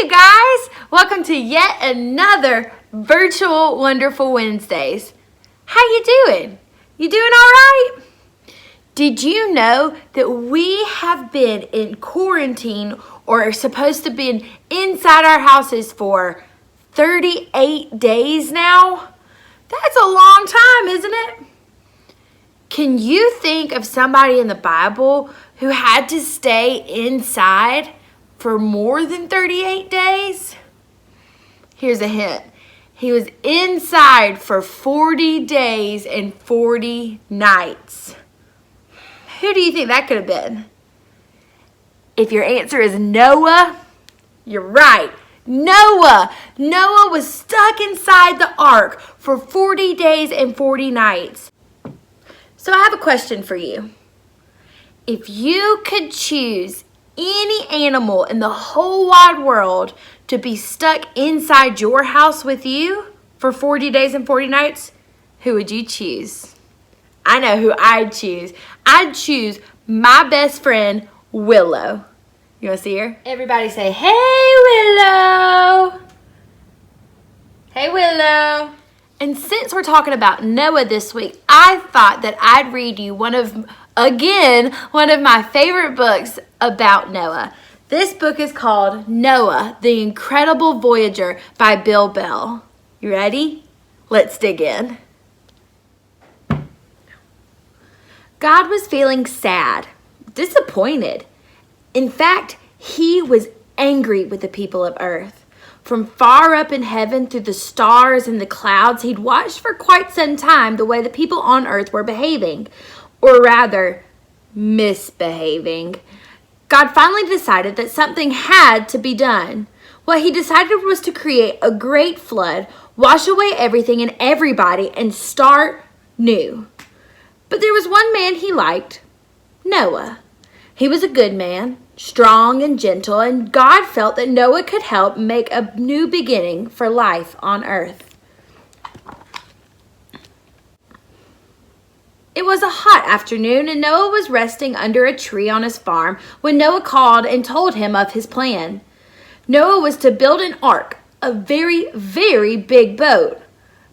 you guys! Welcome to yet another virtual Wonderful Wednesdays. How you doing? You doing all right? Did you know that we have been in quarantine or are supposed to be inside our houses for 38 days now? That's a long time, isn't it? Can you think of somebody in the Bible who had to stay inside for more than 38 days? Here's a hint. He was inside for 40 days and 40 nights. Who do you think that could have been? If your answer is Noah, you're right. Noah was stuck inside the ark for 40 days and 40 nights. So I have a question for you. If you could choose any animal in the whole wide world to be stuck inside your house with you for 40 days and 40 nights, who would you choose? I know who I'd choose. I'd choose my best friend, Willow. You want to see her? Everybody say, "Hey, Willow." Hey, Willow. And since we're talking about Noah this week, I thought that I'd read you one of my favorite books about Noah. This book is called Noah, the Incredible Voyager by Bill Bell. You ready? Let's dig in. God was feeling sad, disappointed. In fact, he was angry with the people of earth. From far up in heaven through the stars and the clouds, he'd watched for quite some time the way the people on earth were behaving, or rather, misbehaving. God finally decided that something had to be done. What he decided was to create a great flood, wash away everything and everybody, and start new. But there was one man he liked, Noah. He was a good man, strong and gentle, and God felt that Noah could help make a new beginning for life on earth. It was a hot afternoon, and Noah was resting under a tree on his farm when Noah called and told him of his plan. Noah was to build an ark, a very, very big boat,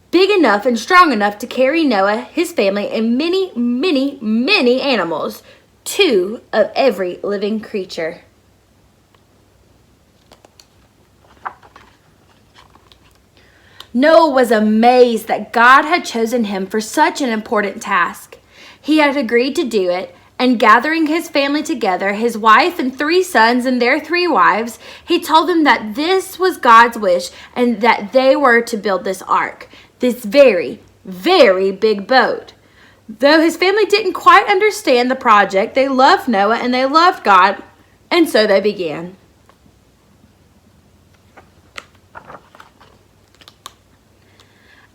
big enough and strong enough to carry Noah, his family, and many, many, many animals, 2 of every living creature. Noah was amazed that God had chosen him for such an important task. He had agreed to do it, and gathering his family together, his wife and 3 sons and their 3 wives, he told them that this was God's wish and that they were to build this ark, this very, very big boat. Though his family didn't quite understand the project, they loved Noah and they loved God, and so they began.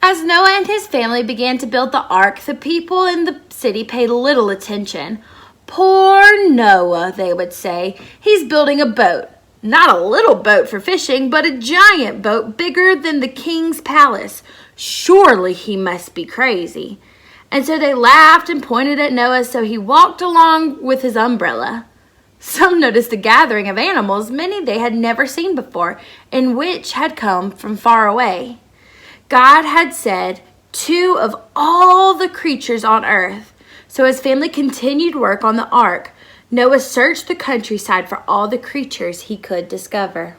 As Noah and his family began to build the ark, the people in the city paid little attention. "Poor Noah," they would say. "He's building a boat. Not a little boat for fishing, but a giant boat bigger than the king's palace. Surely he must be crazy." And so they laughed and pointed at Noah, so he walked along with his umbrella. Some noticed a gathering of animals, many they had never seen before, and which had come from far away. God had said 2 of all the creatures on earth. So his family continued work on the ark. Noah searched the countryside for all the creatures he could discover.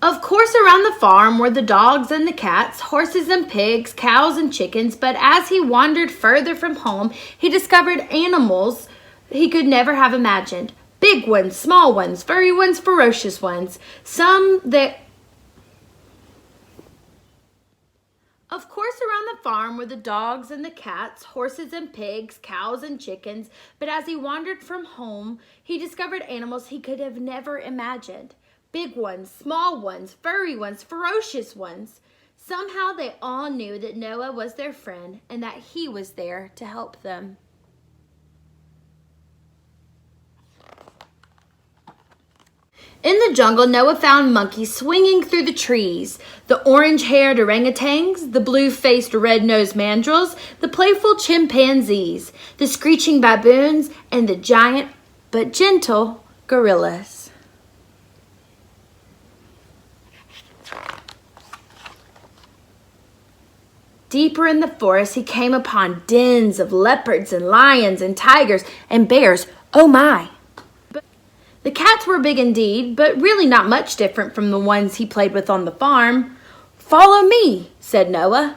Of course, around the farm were the dogs and the cats, horses and pigs, cows and chickens, but as he wandered further from home, he discovered animals he could never have imagined. Big ones, small ones, furry ones, ferocious ones. Of course, around the farm were the dogs and the cats, horses and pigs, cows and chickens, but as he wandered from home, he discovered animals he could have never imagined. Big ones, small ones, furry ones, ferocious ones. Somehow they all knew that Noah was their friend and that he was there to help them. In the jungle, Noah found monkeys swinging through the trees, the orange-haired orangutans, the blue-faced red-nosed mandrills, the playful chimpanzees, the screeching baboons, and the giant but gentle gorillas. Deeper in the forest, he came upon dens of leopards and lions and tigers and bears. Oh my! The cats were big indeed, but really not much different from the ones he played with on the farm. "Follow me," said Noah.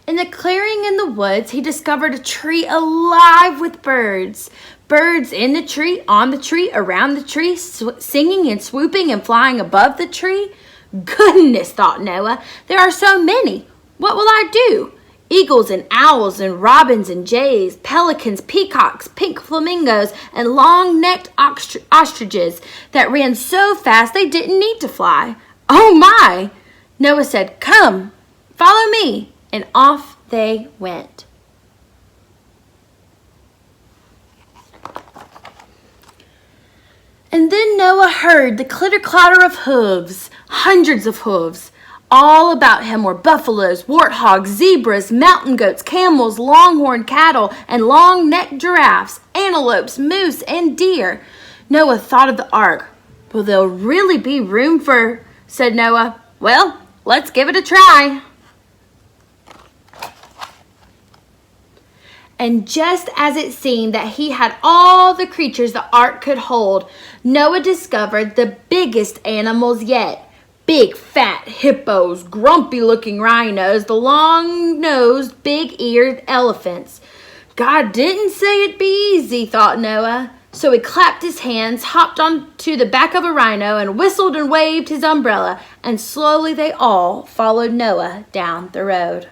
In the clearing in the woods, he discovered a tree alive with birds. Birds in the tree, on the tree, around the tree, singing and swooping and flying above the tree. Goodness, thought Noah, there are so many. What will I do? Eagles and owls and robins and jays, pelicans, peacocks, pink flamingos, and long-necked ostriches that ran so fast they didn't need to fly. Oh my! Noah said, "Come, follow me," and off they went. And then Noah heard the clitter-clatter of hooves, hundreds of hooves. All about him were buffaloes, warthogs, zebras, mountain goats, camels, longhorn cattle, and long-necked giraffes, antelopes, moose, and deer. Noah thought of the ark. "Will there really be room for," said Noah. "Well, let's give it a try." And just as it seemed that he had all the creatures the ark could hold, Noah discovered the biggest animals yet. Big fat hippos, grumpy-looking rhinos, the long-nosed, big-eared elephants. God didn't say it'd be easy, thought Noah. So he clapped his hands, hopped onto the back of a rhino, and whistled and waved his umbrella, and slowly they all followed Noah down the road.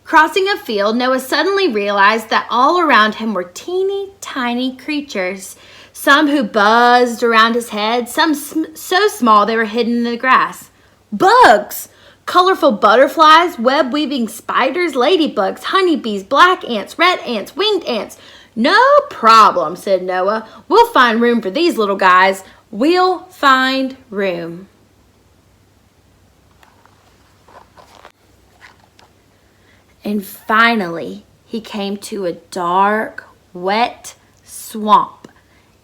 Crossing a field, Noah suddenly realized that all around him were teeny tiny creatures. Some who buzzed around his head, some so small they were hidden in the grass. Bugs! Colorful butterflies, web-weaving spiders, ladybugs, honeybees, black ants, red ants, winged ants. "No problem," said Noah. "We'll find room for these little guys. We'll find room." And finally, he came to a dark, wet swamp.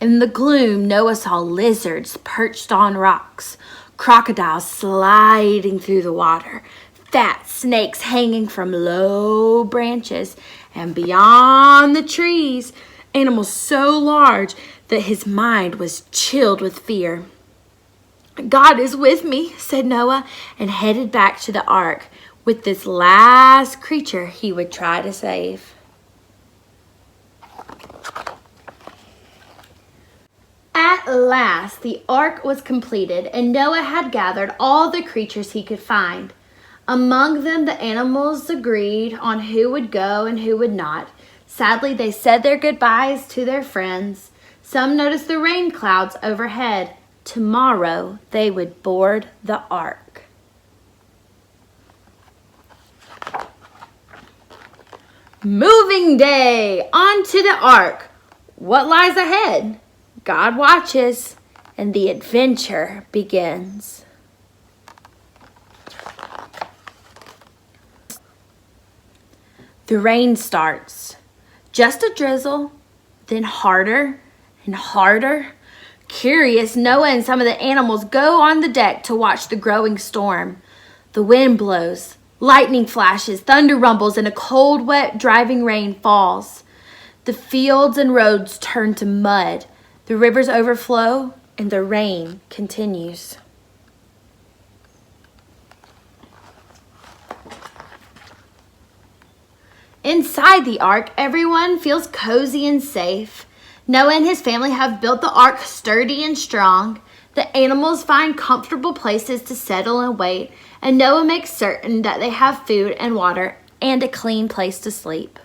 In the gloom, Noah saw lizards perched on rocks, crocodiles sliding through the water, fat snakes hanging from low branches, and beyond the trees, animals so large that his mind was chilled with fear. "God is with me," said Noah, and headed back to the ark with this last creature he would try to save. At last, the ark was completed, and Noah had gathered all the creatures he could find. Among them, the animals agreed on who would go and who would not. Sadly, they said their goodbyes to their friends. Some noticed the rain clouds overhead. Tomorrow, they would board the ark. Moving day! On to the ark! What lies ahead? God watches, and the adventure begins. The rain starts. Just a drizzle, then harder and harder. Curious, Noah and some of the animals go on the deck to watch the growing storm. The wind blows. Lightning flashes, thunder rumbles, and a cold, wet, driving rain falls. The fields and roads turn to mud. The rivers overflow, and the rain continues. Inside the ark, everyone feels cozy and safe. Noah and his family have built the ark sturdy and strong. The animals find comfortable places to settle and wait, and Noah makes certain that they have food and water and a clean place to sleep.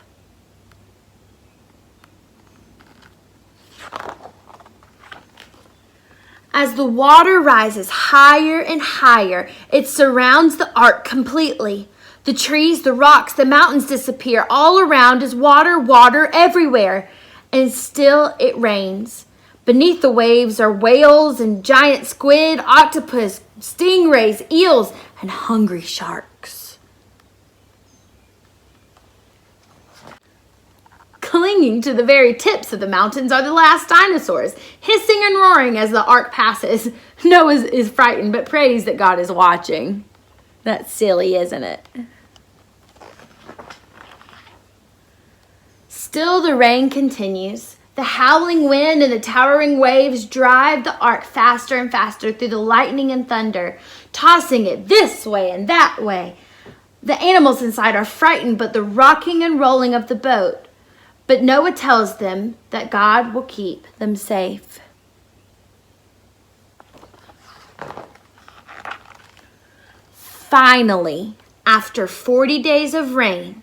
As the water rises higher and higher, it surrounds the ark completely. The trees, the rocks, the mountains disappear. All around is water, water everywhere. And still it rains. Beneath the waves are whales and giant squid, octopus, stingrays, eels, and hungry sharks. Clinging to the very tips of the mountains are the last dinosaurs, hissing and roaring as the ark passes. Noah is frightened, but prays that God is watching. That's silly, isn't it? Still the rain continues. The howling wind and the towering waves drive the ark faster and faster through the lightning and thunder, tossing it this way and that way. The animals inside are frightened by the rocking and rolling of the boat. But Noah tells them that God will keep them safe. Finally, after 40 days of rain,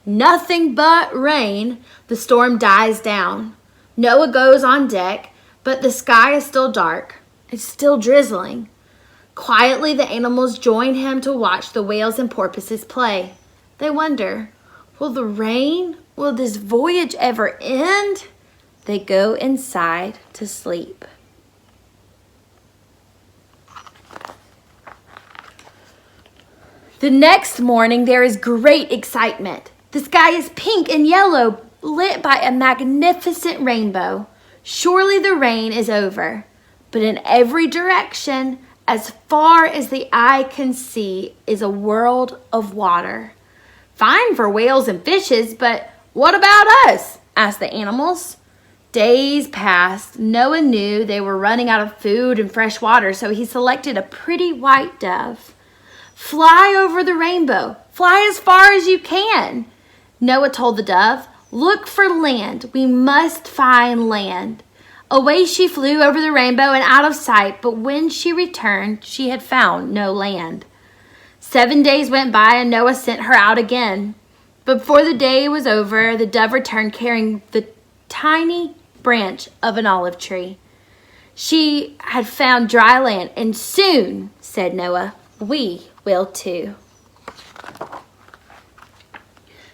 nothing but rain, the storm dies down. Noah goes on deck, but the sky is still dark. It's still drizzling. Quietly, the animals join him to watch the whales and porpoises play. They wonder, will the rain? Will this voyage ever end? They go inside to sleep. The next morning, there is great excitement. The sky is pink and yellow, lit by a magnificent rainbow. Surely the rain is over. But in every direction, as far as the eye can see, is a world of water. Fine for whales and fishes, but what about us? Asked the animals. Days passed. Noah knew they were running out of food and fresh water, so he selected a pretty white dove. Fly over the rainbow. Fly as far as you can. Noah told the dove, look for land. We must find land. Away she flew over the rainbow and out of sight, but when she returned, she had found no land. 7 days went by and Noah sent her out again. But before the day was over, the dove returned carrying the tiny branch of an olive tree. She had found dry land, and soon, said Noah, we will too.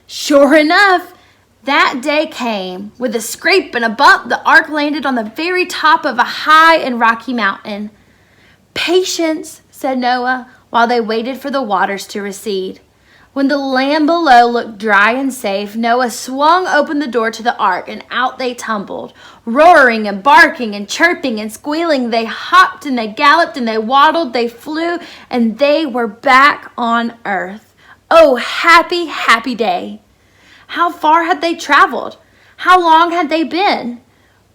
Sure enough, that day came. With a scrape and a bump, the ark landed on the very top of a high and rocky mountain. Patience, said Noah, while they waited for the waters to recede. When the land below looked dry and safe, Noah swung open the door to the ark, and out they tumbled. Roaring and barking and chirping and squealing, they hopped and they galloped and they waddled, they flew, and they were back on earth. Oh, happy, happy day. How far had they traveled? How long had they been?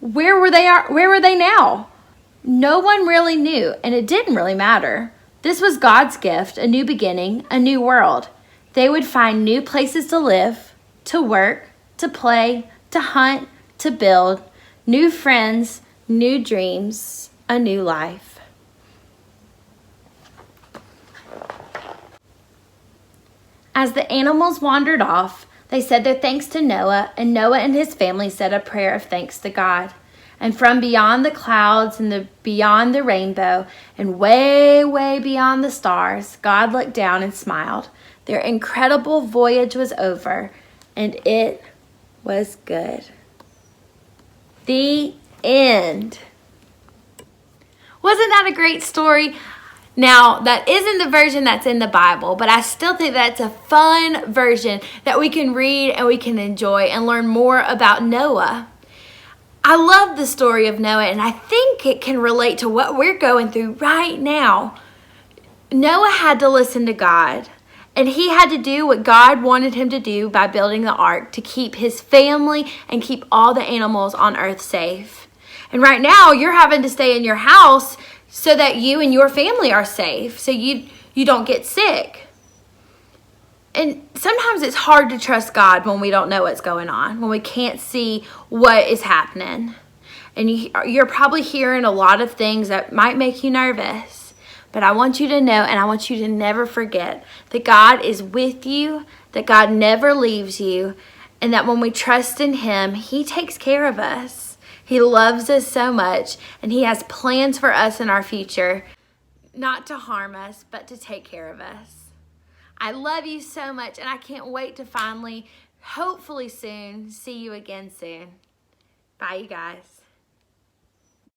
Where were they now? No one really knew, and it didn't really matter. This was God's gift, a new beginning, a new world. They would find new places to live, to work, to play, to hunt, to build, new friends, new dreams, a new life. As the animals wandered off, they said their thanks to Noah, and Noah and his family said a prayer of thanks to God. And from beyond the clouds and beyond the rainbow and way, way beyond the stars, God looked down and smiled. Their incredible voyage was over, and it was good. The end. Wasn't that a great story? Now, that isn't the version that's in the Bible, but I still think that's a fun version that we can read and we can enjoy and learn more about Noah. I love the story of Noah, and I think it can relate to what we're going through right now. Noah had to listen to God, and he had to do what God wanted him to do by building the ark to keep his family and keep all the animals on earth safe. And right now, you're having to stay in your house so that you and your family are safe, so you don't get sick. And sometimes it's hard to trust God when we don't know what's going on, when we can't see what is happening. And you're probably hearing a lot of things that might make you nervous. But I want you to know, and I want you to never forget, that God is with you, that God never leaves you, and that when we trust in Him, He takes care of us. He loves us so much, and He has plans for us in our future, not to harm us, but to take care of us. I love you so much, and I can't wait to finally, hopefully soon, see you again soon. Bye, you guys.